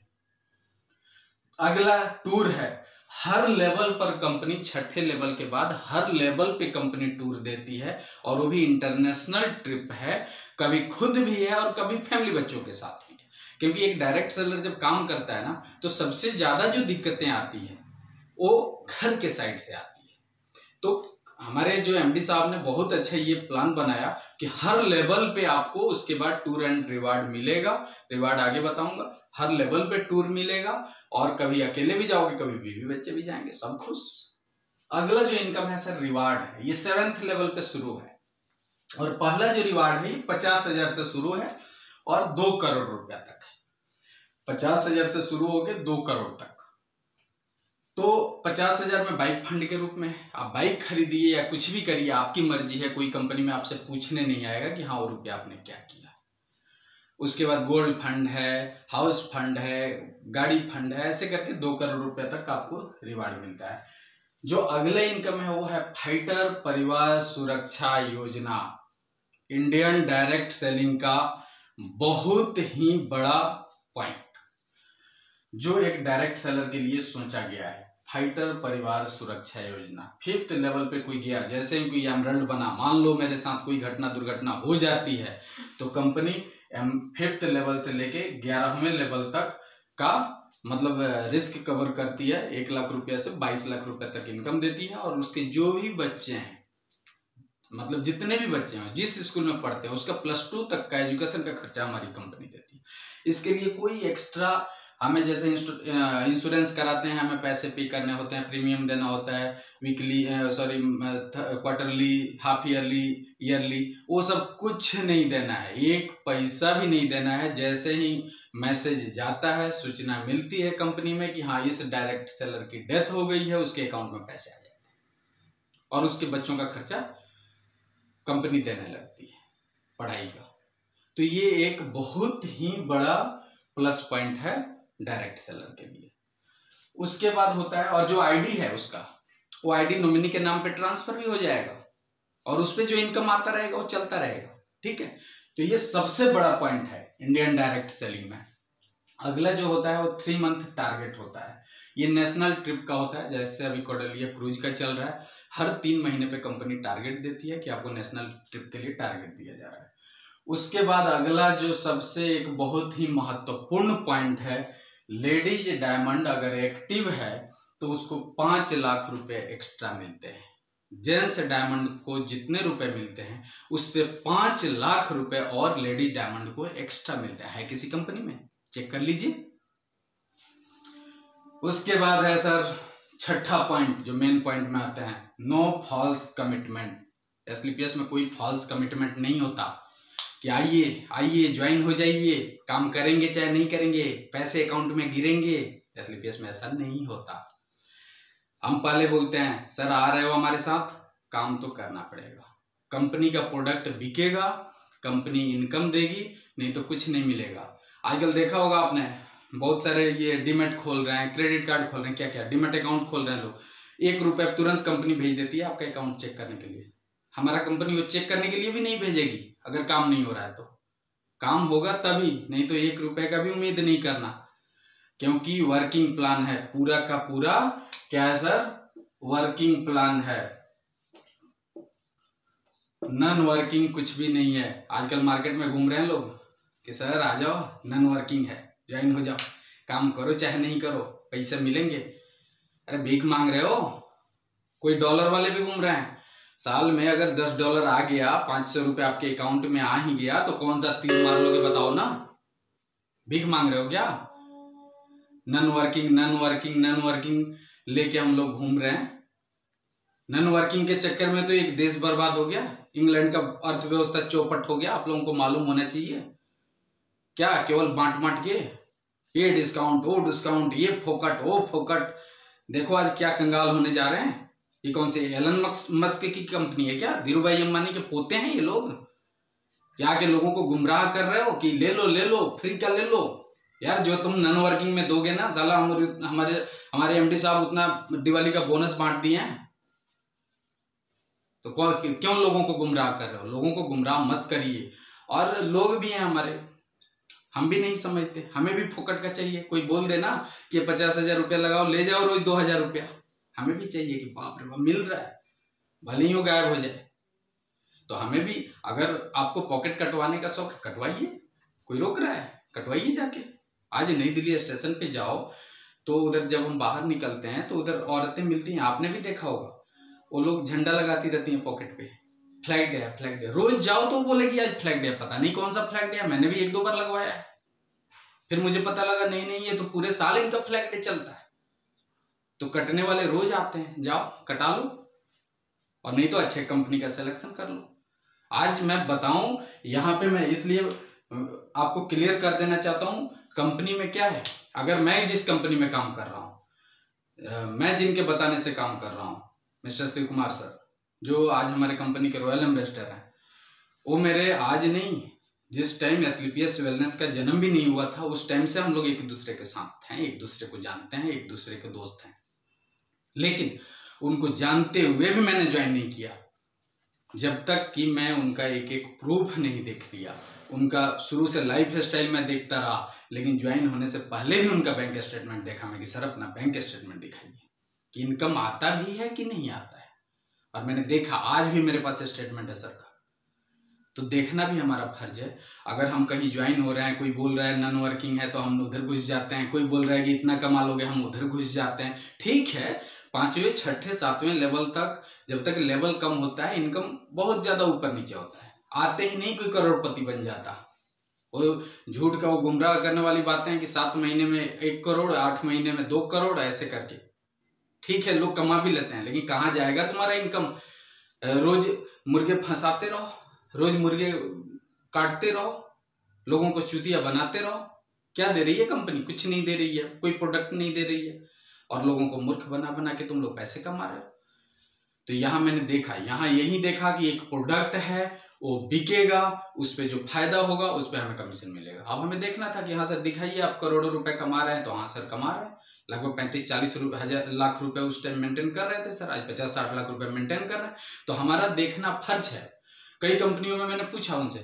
Speaker 1: अगला टूर है। हर लेवल पर कंपनी, छठे लेवल के बाद हर लेवल पे कंपनी टूर देती है, और वो भी इंटरनेशनल ट्रिप है। कभी खुद भी है और कभी फैमिली बच्चों के साथ भी है। क्योंकि एक डायरेक्ट सेलर जब काम करता है ना, तो सबसे ज्यादा जो दिक्कतें आती है वो घर के साइड से आती है। तो हमारे जो MD साहब ने बहुत अच्छा ये प्लान बनाया कि हर लेवल पे आपको उसके बाद टूर एंड रिवार्ड मिलेगा। रिवार्ड आगे बताऊंगा। हर लेवल पे टूर मिलेगा, और कभी अकेले भी जाओगे, कभी बीवी बच्चे भी जाएंगे, सब खुश। अगला जो इनकम है सर, रिवार्ड है। ये 7th लेवल पे शुरू है, और पहला जो रिवार्ड है 50,000 से शुरू है और 2 करोड़ रुपया तक है। 50,000 से शुरू होकर 2 करोड़ तक। तो 50,000 में बाइक फंड के रूप में है। आप बाइक खरीदिए या कुछ भी करिए, आपकी मर्जी है। कोई कंपनी में आपसे पूछने नहीं आएगा कि हाँ वो रुपया आपने क्या किया। उसके बाद गोल्ड फंड है, हाउस फंड है, गाड़ी फंड है, ऐसे करके 2 करोड़ रुपए तक आपको रिवार्ड मिलता है। जो अगले इनकम है वो है फाइटर परिवार सुरक्षा योजना। इंडियन डायरेक्ट सेलिंग का बहुत ही बड़ा पॉइंट, जो एक डायरेक्ट सेलर के लिए सोचा गया है। फाइटर परिवार सुरक्षा योजना। 5th लेवल पे कोई गया, जैसे ही कोई एमरल्ड बना, मान लो मेरे साथ कोई घटना दुर्घटना हो जाती है, तो कंपनी 5th लेवल से लेके 11वें लेवल तक का मतलब रिस्क कवर करती है। 1 लाख रुपया से 22 लाख रुपए तक इनकम देती है। और उसके जो भी बच्चे हैं, मतलब जितने भी बच्चे हैं जिस स्कूल में पढ़ते हैं, उसका +2 तक का एजुकेशन का खर्चा हमारी कंपनी देती है। इसके लिए कोई एक्स्ट्रा हमें, जैसे इंश्योरेंस कराते हैं, हमें पैसे पे करने होते हैं, प्रीमियम देना होता है, weekly quarterly, half yearly, yearly, वो सब कुछ नहीं देना है। 1 पैसा भी नहीं देना है। जैसे ही मैसेज जाता है, सूचना मिलती है कंपनी में कि हाँ इस डायरेक्ट सेलर की डेथ हो गई है, उसके अकाउंट में पैसे आ जाते हैं, और उसके बच्चों का खर्चा कंपनी देने लगती है, पढ़ाई का। तो ये एक बहुत ही बड़ा प्लस पॉइंट है डायरेक्ट सेलर के लिए। उसके बाद होता है, और जो आईडी है उसका, वो आईडी नॉमिनी के नाम पे ट्रांसफर भी हो जाएगा, और उस पे जो इनकम आता रहेगा वो चलता रहेगा। ठीक है, तो ये सबसे बड़ा पॉइंट है इंडियन डायरेक्ट सेलिंग में। अगला जो होता है वो 3 मंथ टारगेट होता है। ये नेशनल ट्रिप का होता है। जैसे अभी कोडालिया क्रूज का चल रहा है, हर 3 महीने पे कंपनी टारगेट देती है कि आपको नेशनल ट्रिप के लिए टारगेट दिया जा रहा है। उसके बाद अगला जो सबसे एक बहुत ही महत्वपूर्ण पॉइंट है, लेडीज डायमंड अगर एक्टिव है तो उसको 5 लाख रुपए एक्स्ट्रा मिलते हैं। जेंट्स डायमंड को जितने रुपए मिलते हैं उससे 5 लाख रुपए और लेडीज डायमंड को एक्स्ट्रा मिलता है किसी कंपनी में, चेक कर लीजिए। उसके बाद है सर छठा पॉइंट, जो मेन पॉइंट में आते हैं, नो फॉल्स कमिटमेंट। SLPS में कोई फॉल्स कमिटमेंट नहीं होता कि आइए आइए ज्वाइन हो जाइए, काम करेंगे चाहे नहीं करेंगे, पैसे अकाउंट में गिरेंगे। SLPS में ऐसा नहीं होता। हम पहले बोलते हैं सर आ रहे हो हमारे साथ, काम तो करना पड़ेगा। कंपनी का प्रोडक्ट बिकेगा, कंपनी इनकम देगी, नहीं तो कुछ नहीं मिलेगा। आजकल देखा होगा आपने, बहुत सारे ये डीमैट खोल रहे हैं, क्रेडिट कार्ड खोल रहे हैं, क्या क्या डीमैट अकाउंट खोल रहे हैं लोग। ₹1 तुरंत कंपनी भेज देती है आपका अकाउंट चेक करने के लिए। हमारा कंपनी वो चेक करने के लिए भी नहीं भेजेगी अगर काम नहीं हो रहा है तो। काम होगा तभी, नहीं तो ₹1 का भी उम्मीद नहीं करना, क्योंकि वर्किंग प्लान है पूरा का पूरा। क्या है सर? वर्किंग प्लान है, नॉन वर्किंग कुछ भी नहीं है। आजकल मार्केट में घूम रहे हैं लोग कि सर आ जाओ, नॉन वर्किंग है, ज्वाइन हो जाओ, काम करो चाहे नहीं करो, पैसे मिलेंगे। अरे भीख मांग रहे हो? कोई डॉलर वाले भी घूम रहे हैं। साल में अगर $10 आ गया, ₹500 आपके अकाउंट में आ ही गया, तो कौन सा तीर मार लोगे बताओ ना? भीख मांग रहे हो क्या? Non working non working non working लेके हम लोग घूम रहे हैं। नॉन वर्किंग के चक्कर में तो एक देश बर्बाद हो गया, इंग्लैंड का अर्थव्यवस्था चौपट हो गया। आप लोगों को मालूम होना चाहिए। क्या केवल बांट बांट के, ये डिस्काउंट वो डिस्काउंट, ये फोकट वो फोकट। देखो आज क्या कंगाल होने जा रहे हैं। ये कौन से एलन मस्क की कंपनी है क्या? धीरू भाई अंबानी के पोते हैं ये लोग। क्या के लोगों को गुमराह कर रहे हो कि ले लो फ्री का ले लो। यार जो तुम नॉन वर्किंग में दोगे ना, साला हमारे एमडी साहब उतना दिवाली का बोनस बांट दिए हैं, तो क्यों लोगों को गुमराह कर रहे हो? लोगों को गुमराह मत करिए। और लोग भी हैं हमारे, हम भी नहीं समझते, हमें भी फोकट का चाहिए। कोई बोल देना कि 50,000 लगाओ, ले जाओ रोज ₹2,000, हमें भी चाहिए कि बाप रे बाप मिल रहा है, भले ही वो गायब हो जाए। तो हमें भी, अगर आपको पॉकेट कटवाने का शौक है कटवाइए, कोई रोक रहा है? कटवाइए जाके। आज नई दिल्ली स्टेशन पे जाओ तो उधर जब हम बाहर निकलते हैं तो उधर औरतें मिलती हैं, आपने भी देखा होगा, वो लोग झंडा लगाती रहती हैं पॉकेट पे, फ्लैग डे है फ्लैग डे। रोज जाओ तो बोलेगी आज फ्लैग डे, पता नहीं कौन सा फ्लैग डे है। मैंने भी 1-2 बार लगवाया है, फिर मुझे पता लगा नहीं ये तो पूरे साल इनका फ्लैग डे चलता है। तो कटने वाले रोज आते हैं, जाओ कटा लो, और नहीं तो अच्छे कंपनी का सिलेक्शन कर लो। आज मैं बताऊं यहाँ पे, मैं इसलिए आपको क्लियर कर देना चाहता हूं कंपनी में क्या है। अगर मैं जिस कंपनी में काम कर रहा हूं, मैं जिनके बताने से काम कर रहा हूं, मिस्टर शिव कुमार सर जो आज हमारे कंपनी के रॉयल एम्बेसडर हैं, वो मेरे आज नहीं, जिस टाइम एसलीपीएस वेलनेस का जन्म भी नहीं हुआ था उस टाइम से हम लोग एक दूसरे के साथ हैं, एक दूसरे को जानते हैं, एक दूसरे के दोस्त हैं। लेकिन उनको जानते हुए भी मैंने ज्वाइन नहीं किया जब तक कि मैं उनका एक एक प्रूफ नहीं देख लिया। उनका शुरू से लाइफ स्टाइल मैं देखता रहा, लेकिन ज्वाइन होने से पहले भी उनका बैंक स्टेटमेंट देखा मैं कि सर अपना बैंक स्टेटमेंट दिखाइए कि इनकम आता भी है कि नहीं आता है। और मैंने देखा, आज भी मेरे पास स्टेटमेंट है सर का। तो देखना भी हमारा फर्ज है। अगर हम कहीं ज्वाइन हो रहे हैं, कोई बोल रहा है नॉन वर्किंग है तो हम उधर घुस जाते हैं, कोई बोल रहा है कि इतना कमा लोगे, हम उधर घुस जाते हैं। ठीक है, 5वें 6ठे 7वें लेवल तक, जब तक लेवल कम होता है इनकम बहुत ज्यादा ऊपर नीचे होता है, आते ही नहीं कोई करोड़पति बन जाता। वो झूठ का वो गुमराह करने वाली बातें हैं कि 7 महीने में 1 करोड़, 8 महीने में 2 करोड़ ऐसे करके। ठीक है, लोग कमा भी लेते हैं, लेकिन कहाँ जाएगा तुम्हारा इनकम? रोज मुर्गे फंसाते रहो, रोज मुर्गे काटते रहो, लोगों को चूतिया बनाते रहो। क्या दे रही है कंपनी? कुछ नहीं दे रही है, कोई प्रोडक्ट नहीं दे रही है, और लोगों को मूर्ख बना बना के तुम लोग पैसे कमा रहे हो। तो यहाँ मैंने देखा, यहाँ यही देखा कि एक प्रोडक्ट है, वो बिकेगा, उस पर जो फायदा होगा उस पर हमें कमीशन मिलेगा। अब हमें देखना था कि हाँ सर दिखाइए आप करोड़ों रुपए कमा रहे हैं, तो हाँ सर कमा रहे हैं, लगभग 35-40 लाख रुपए उस टाइम मेंटेन कर रहे थे सर, आज 50-60 लाख रुपए मेंटेन कर रहे हैं। तो हमारा देखना फर्ज है। कई कंपनियों में मैंने पूछा उनसे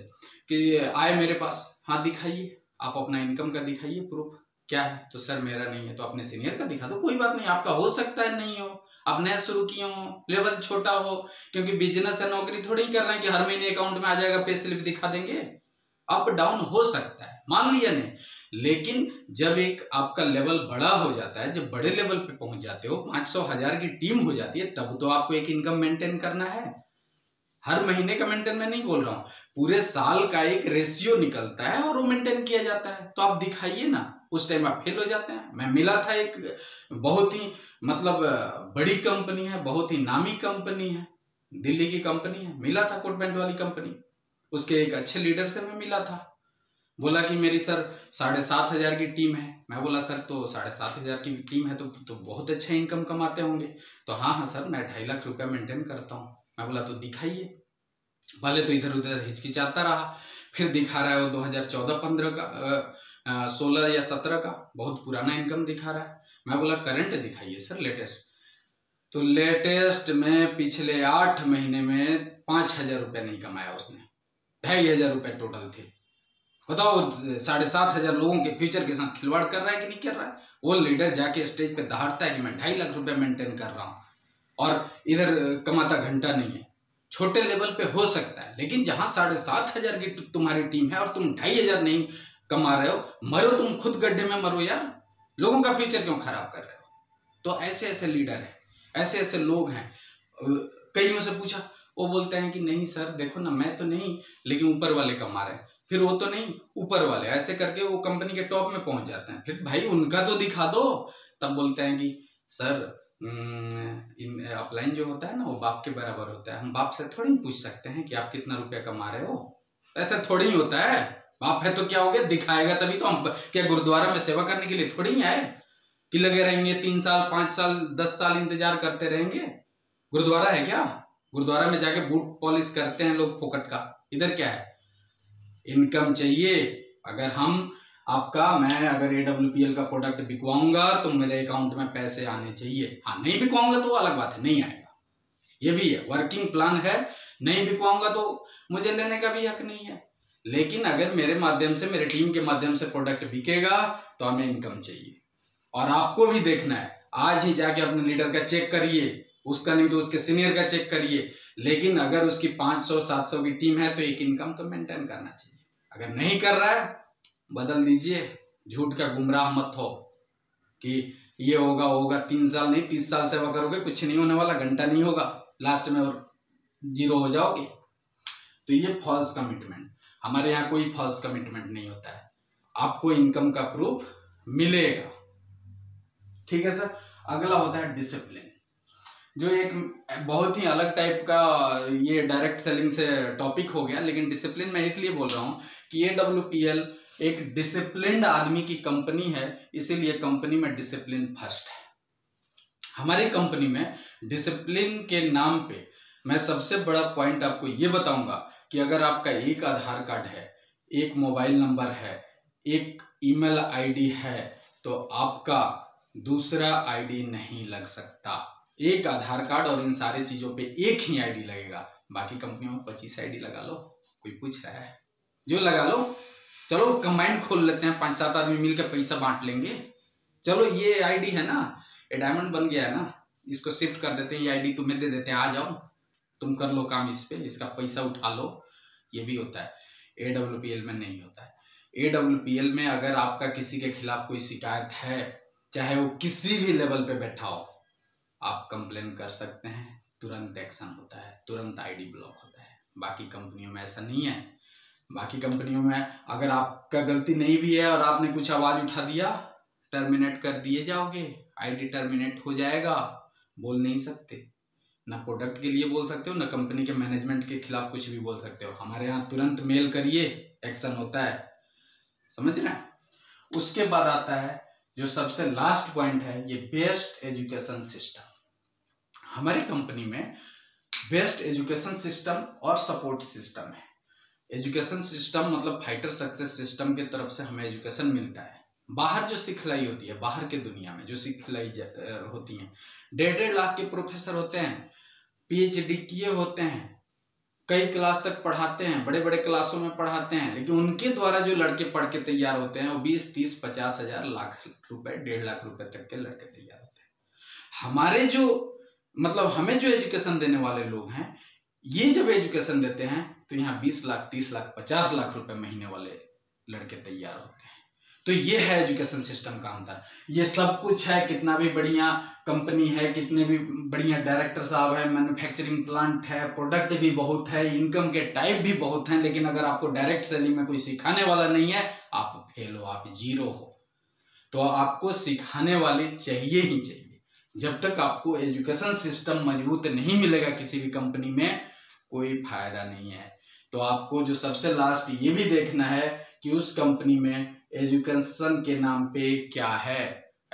Speaker 1: कि आए मेरे पास, हाँ दिखाइए आप अपना इनकम का दिखाइए प्रूफ, क्या है? तो सर मेरा नहीं है। तो अपने सीनियर का दिखा दो, कोई बात नहीं, आपका हो सकता है नहीं हो, आप नया शुरू किए हो, लेवल छोटा हो, क्योंकि बिजनेस है, नौकरी थोड़ी कर रहे हैं कि हर महीने अकाउंट में आ जाएगा, पे स्लिप दिखा देंगे। अप डाउन हो सकता है, मान लिया नहीं, लेकिन जब एक आपका लेवल बड़ा हो जाता है, जब बड़े लेवल पे पहुंच जाते हो, 500-1000 की टीम हो जाती है, तब तो आपको एक इनकम मेंटेन करना है। हर महीने का मेंटेन मैं नहीं बोल रहा हूँ, पूरे साल का एक रेशियो निकलता है और वो मेंटेन किया जाता है। तो आप दिखाइए ना, उस टाइम आप फेल हो जाते हैं। मैं मिला था एक बहुत ही मतलब बड़ी कंपनी है, बहुत ही नामी कंपनी है, दिल्ली की कंपनी है, मिला था कोट पैंट वाली कंपनी, उसके एक अच्छे लीडर से मैं मिला था। बोला कि मेरी सर 7,500 की टीम है। मैं बोला सर तो 7,500 की टीम है तो बहुत अच्छा इनकम कमाते होंगे। तो हाँ सर मैं 2.5 लाख रुपया मेंटेन करता हूँ। मैं बोला तो दिखाइए। पहले तो इधर उधर हिचकिचाता रहा, फिर दिखा रहा है वो 2014-15 का 16 या 17 का बहुत पुराना इनकम दिखा रहा है। मैं बोला करंट दिखाइए सर, लेटेस्ट। तो लेटेस्ट में पिछले 8 महीने में 5,000 रुपये नहीं कमाया उसने, 2,500 रुपये टोटल थे। बताओ 7,500 लोगों के फ्यूचर के साथ खिलवाड़ कर रहा है कि नहीं कर रहा है। वो लीडर जाके स्टेज पे दहाड़ता है कि मैं 2.5 लाख रुपए मेंटेन कर रहा हूँ, और इधर कमाता घंटा नहीं है। छोटे लेवल पे हो सकता है, लेकिन जहां 7,500 की तुम्हारी टीम है और तुम 2,500 नहीं कमा रहे हो, मरो तुम खुद गड्ढे में मरो यार, लोगों का फ्यूचर क्यों खराब कर रहे हो। तो ऐसे ऐसे लीडर हैं, ऐसे ऐसे लोग हैं। कईयों से पूछा, वो बोलते हैं कि नहीं सर देखो ना, मैं तो नहीं, लेकिन ऊपर वाले कमा रहे हैं, फिर वो तो नहीं, ऊपर वाले, ऐसे करके वो कंपनी के टॉप में पहुंच जाते हैं। फिर भाई उनका तो दिखा दो। तब बोलते हैं कि सर अपलाइन जो होता है ना वो बाप के बराबर होता है, हम बाप से थोड़ी पूछ सकते हैं कि आप कितना रुपया कमा रहे हो। ऐसा थोड़ी ही होता है, बाप है तो क्या हो गया, दिखाएगा तभी तो। हम क्या गुरुद्वारा में सेवा करने के लिए थोड़ी ही आए कि लगे रहेंगे 3 साल 5 साल 10 साल इंतजार करते रहेंगे। गुरुद्वारा है क्या? गुरुद्वारा में जाके बूट पॉलिश करते हैं लोग फोकट का। इधर क्या है, इनकम चाहिए। अगर मैं अगर AWPL का प्रोडक्ट बिकवाऊंगा तो मेरे अकाउंट में पैसे आने चाहिए। हाँ, नहीं बिकवाऊंगा तो अलग बात है, नहीं आएगा, ये भी है, वर्किंग प्लान है। नहीं बिकवाऊंगा तो मुझे लेने का भी हक नहीं है। लेकिन अगर मेरे माध्यम से, मेरे टीम के माध्यम से प्रोडक्ट बिकेगा तो हमें इनकम चाहिए। और आपको भी देखना है, आज ही जाके अपने लीडर का चेक करिए, उसका नहीं तो उसके सीनियर का चेक करिए। लेकिन अगर उसकी 500-700 की टीम है तो एक इनकम तो मेंटेन करना चाहिए। अगर नहीं कर रहा है, बदल दीजिए। झूठ का गुमराह मत हो कि ये होगा 3 साल नहीं 30 साल सेवा करोगे, कुछ नहीं होने वाला, घंटा नहीं होगा, लास्ट में और जीरो हो जाओगे। तो ये फॉल्स कमिटमेंट, हमारे यहाँ कोई फॉल्स कमिटमेंट नहीं होता है। आपको इनकम का प्रूफ मिलेगा, ठीक है सर। अगला होता है डिसिप्लिन, जो एक बहुत ही अलग टाइप का, ये डायरेक्ट सेलिंग से टॉपिक हो गया। लेकिन डिसिप्लिन मैं इसलिए बोल रहा हूँ कि AWPL एक डिसिप्लिन्ड आदमी की कंपनी है, इसीलिए कंपनी में डिसिप्लिन फर्स्ट है। हमारी कंपनी में डिसिप्लिन के नाम पे मैं सबसे बड़ा पॉइंट आपको ये बताऊंगा कि अगर आपका एक आधार कार्ड है, एक मोबाइल नंबर है, एक ईमेल आईडी है, तो आपका दूसरा आईडी नहीं लग सकता। एक आधार कार्ड और इन सारे चीजों पे एक ही आईडी लगेगा। बाकी कंपनियों में 25 आईडी लगा लो, कोई पूछ रहा है, जो लगा लो। चलो कंबाइंड खोल लेते हैं, 5-7 आदमी मिलकर पैसा बांट लेंगे। चलो ये आईडी है ना, ये डायमंड बन गया है ना, इसको शिफ्ट कर देते हैं, ये आईडी तुम्हें दे देते हैं, आ जाओ तुम कर लो काम इस पे, इसका पैसा उठा लो। ये भी होता है, AWPL में नहीं होता है। AWPL में अगर आपका किसी के खिलाफ कोई शिकायत है, चाहे वो किसी भी लेवल पे बैठा हो, आप कंप्लेन कर सकते हैं, तुरंत एक्शन होता है, तुरंत आईडी ब्लॉक होता है। बाकी कंपनियों में ऐसा नहीं है। बाकी कंपनियों में अगर आपका गलती नहीं भी है और आपने कुछ आवाज उठा दिया, टर्मिनेट कर दिए जाओगे, आईडी टर्मिनेट हो जाएगा, बोल नहीं सकते, ना प्रोडक्ट के लिए बोल सकते हो, ना कंपनी के मैनेजमेंट के खिलाफ कुछ भी बोल सकते हो। हमारे यहाँ तुरंत मेल करिए, एक्शन होता है, समझ रहे हैं। उसके बाद आता है जो सबसे लास्ट पॉइंट है, ये बेस्ट एजुकेशन सिस्टम। हमारी कंपनी में बेस्ट एजुकेशन सिस्टम और सपोर्ट सिस्टम है। एजुकेशन सिस्टम मतलब फाइटर सक्सेस सिस्टम की तरफ से हमें एजुकेशन मिलता है। बाहर जो सिखलाई होती है, बाहर के दुनिया में जो सिखलाई होती है, 1.5 लाख के प्रोफेसर होते हैं, PhD किए होते हैं, कई क्लास तक पढ़ाते हैं, बड़े बड़े क्लासों में पढ़ाते हैं, लेकिन उनके द्वारा जो लड़के पढ़ के तैयार होते हैं वो 20-30-50 हज़ार, लाख रुपए, 1.5 लाख रुपए तक के लड़के तैयार होते हैं। हमारे जो मतलब हमें जो एजुकेशन देने वाले लोग हैं, ये जब एजुकेशन देते हैं तो यहाँ 20 लाख 30 लाख 50 लाख रुपए महीने वाले लड़के तैयार होते हैं। तो ये है एजुकेशन सिस्टम का अंतर। ये सब कुछ है, कितना भी बढ़िया कंपनी है, कितने भी बढ़िया डायरेक्टर साहब है, मैन्युफैक्चरिंग प्लांट है, प्रोडक्ट भी बहुत है, इनकम के टाइप भी बहुत हैं, लेकिन अगर आपको डायरेक्ट सेलिंग में कोई सिखाने वाला नहीं है, आप फेल हो, आप जीरो हो। तो आपको सिखाने वाले चाहिए ही चाहिए। जब तक आपको एजुकेशन सिस्टम मजबूत नहीं मिलेगा किसी भी कंपनी में, कोई फायदा नहीं है। तो आपको जो सबसे लास्ट ये भी देखना है कि उस कंपनी में एजुकेशन के नाम पे क्या है।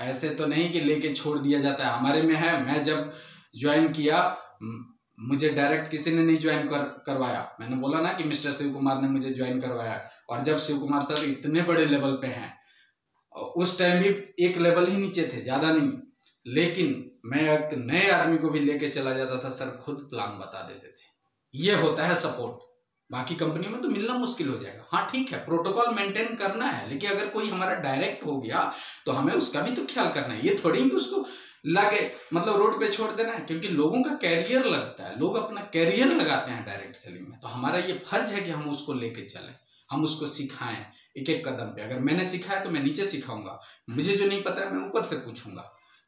Speaker 1: ऐसे तो नहीं कि लेके छोड़ दिया जाता है। हमारे में है, मैं जब ज्वाइन किया, मुझे डायरेक्ट किसी ने नहीं ज्वाइन करवाया। मैंने बोला ना कि मिस्टर शिव कुमार ने मुझे ज्वाइन करवाया। और जब शिव कुमार सर इतने बड़े लेवल पे हैं, उस टाइम भी एक लेवल ही नीचे थे, ज्यादा नहीं, लेकिन मैं एक नए आदमी को भी लेके चला जाता था, सर खुद प्लान बता देते थे। ये होता है सपोर्ट। बाकी कंपनियों में तो मिलना मुश्किल हो जाएगा। हाँ ठीक है, प्रोटोकॉल मेंटेन करना है, लेकिन अगर कोई हमारा डायरेक्ट हो गया तो हमें उसका भी तो ख्याल करना है। ये थोड़ी कि उसको लाके मतलब रोड पे छोड़ देना है, क्योंकि लोगों का कैरियर लगता है, लोग अपना कैरियर लगाते हैं डायरेक्ट सेलिंग में। तो हमारा ये फर्ज है कि हम उसको लेके चलें, हम उसको सिखाएं एक एक कदम पे। अगर मैंने सिखाया तो मैं नीचे सिखाऊंगा, मुझे जो नहीं पता है मैं ऊपर से पूछूंगा,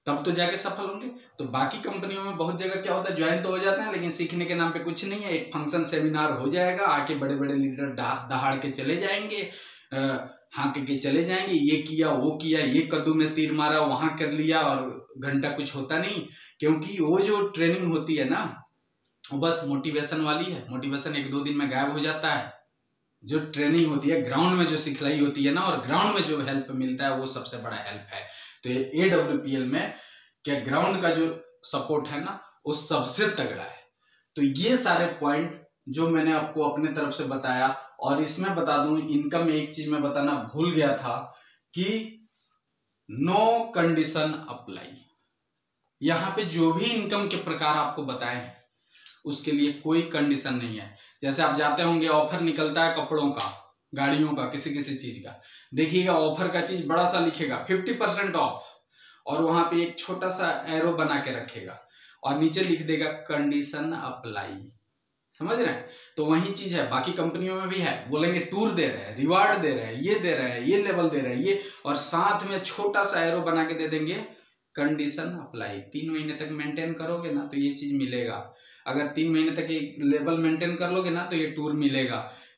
Speaker 1: तब तो जाके सफल होंगे। तो बाकी कंपनियों में बहुत जगह क्या होता है, ज्वाइन तो हो जाते हैं लेकिन सीखने के नाम पे कुछ नहीं है। एक फंक्शन सेमिनार हो जाएगा, आके बड़े बड़े लीडर दहाड़ के चले जाएंगे, हाँक के चले जाएंगे, ये किया वो किया, ये कद्दू में तीर मारा, वहां कर लिया, और घंटा कुछ होता नहीं। क्योंकि वो जो ट्रेनिंग होती है ना, वो बस मोटिवेशन वाली है। मोटिवेशन एक दो दिन में गायब हो जाता है। जो ट्रेनिंग होती है, ग्राउंड में जो सिखलाई होती है ना, और ग्राउंड में जो हेल्प मिलता है, वो सबसे बड़ा हेल्प है। तो ये AWPL में क्या ग्राउंड का जो सपोर्ट है ना, वो सबसे तगड़ा है। तो ये सारे पॉइंट जो मैंने आपको अपने तरफ से बताया, और इसमें बता दूं, इनकम एक चीज मैं बताना भूल गया था कि नो कंडीशन अप्लाई। यहाँ पे जो भी इनकम के प्रकार आपको बताए हैं उसके लिए कोई कंडीशन नहीं है। जैसे आप जाते होंगे, ऑफर निकलता है कपड़ों का, गाड़ियों का, किसी किसी चीज का, देखिएगा ऑफर का चीज बड़ा सा लिखेगा 50% ऑफ, और वहां पे एक छोटा सा एरो बना के रखेगा और नीचे लिख देगा कंडीशन अप्लाई। समझ रहे हैं? तो वही चीज है बाकी कंपनियों में भी है। बोलेंगे टूर दे रहे हैं, रिवार्ड दे रहे हैं, ये दे रहे हैं, ये लेवल दे रहे हैं, ये, और साथ में छोटा सा एरो बना के दे देंगे कंडीशन अप्लाई। 3 महीने तक मेंटेन करोगे ना तो ये चीज मिलेगा। अगर 3 महीने तक ये लेवल मेंटेन कर लोगे ना तो ये टूर मिलेगा।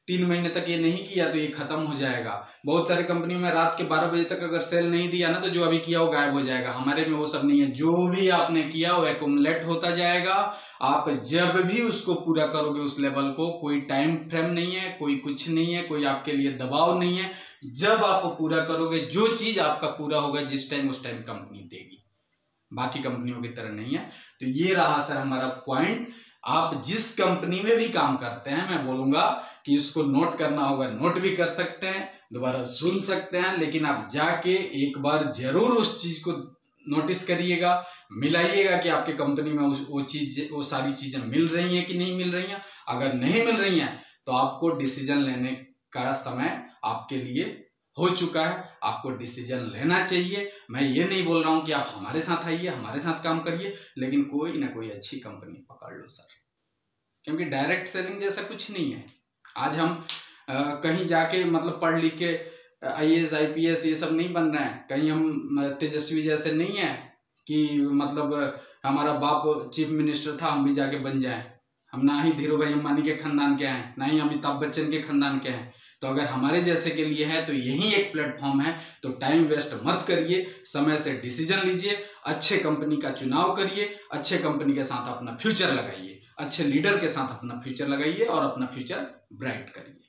Speaker 1: 3 महीने तक ये नहीं किया तो ये खत्म हो जाएगा। बहुत सारी कंपनियों में रात के 12 बजे तक अगर सेल नहीं दिया ना तो जो अभी किया वो गायब हो जाएगा। हमारे में वो सब नहीं है। जो भी आपने किया वो एक्युमुलेट होता जाएगा। आप जब भी उसको पूरा करोगे उस लेवल को, कोई टाइम फ्रेम नहीं है, कोई कुछ नहीं है, कोई आपके लिए दबाव नहीं है। जब आप पूरा करोगे, जो चीज आपका पूरा होगा जिस टाइम, उस टाइम कंपनी देगी। बाकी कंपनियों की तरह नहीं है। तो ये रहा सर हमारा पॉइंट। आप जिस कंपनी में भी काम करते हैं, मैं बोलूंगा कि इसको नोट करना होगा, नोट भी कर सकते हैं, दोबारा सुन सकते हैं, लेकिन आप जाके एक बार जरूर उस चीज को नोटिस करिएगा, मिलाइएगा कि आपके कंपनी में वो सारी चीजें मिल रही हैं कि नहीं मिल रही हैं। अगर नहीं मिल रही हैं तो आपको डिसीजन लेने का समय आपके लिए हो चुका है, आपको डिसीजन लेना चाहिए। मैं ये नहीं बोल रहा हूं कि आप हमारे साथ आइए, हमारे साथ काम करिए, लेकिन कोई ना कोई अच्छी कंपनी पकड़ लो सर, क्योंकि डायरेक्ट सेलिंग जैसा कुछ नहीं है। आज हम कहीं जाके मतलब पढ़ लिख के IAS IPS ये सब नहीं बन रहे हैं। कहीं हम तेजस्वी जैसे नहीं है कि मतलब हमारा बाप चीफ मिनिस्टर था, हम भी जाके बन जाएं। हम ना ही धीरू भाई अंबानी के खानदान के हैं, ना ही अमिताभ बच्चन के खानदान के हैं। तो अगर हमारे जैसे के लिए है तो यही एक प्लेटफॉर्म है। तो टाइम वेस्ट मत करिए, समय से डिसीजन लीजिए, अच्छे कंपनी का चुनाव करिए, अच्छे कंपनी के साथ अपना फ्यूचर लगाइए, अच्छे लीडर के साथ अपना फ्यूचर लगाइए और अपना फ्यूचर ब्राइट करिए।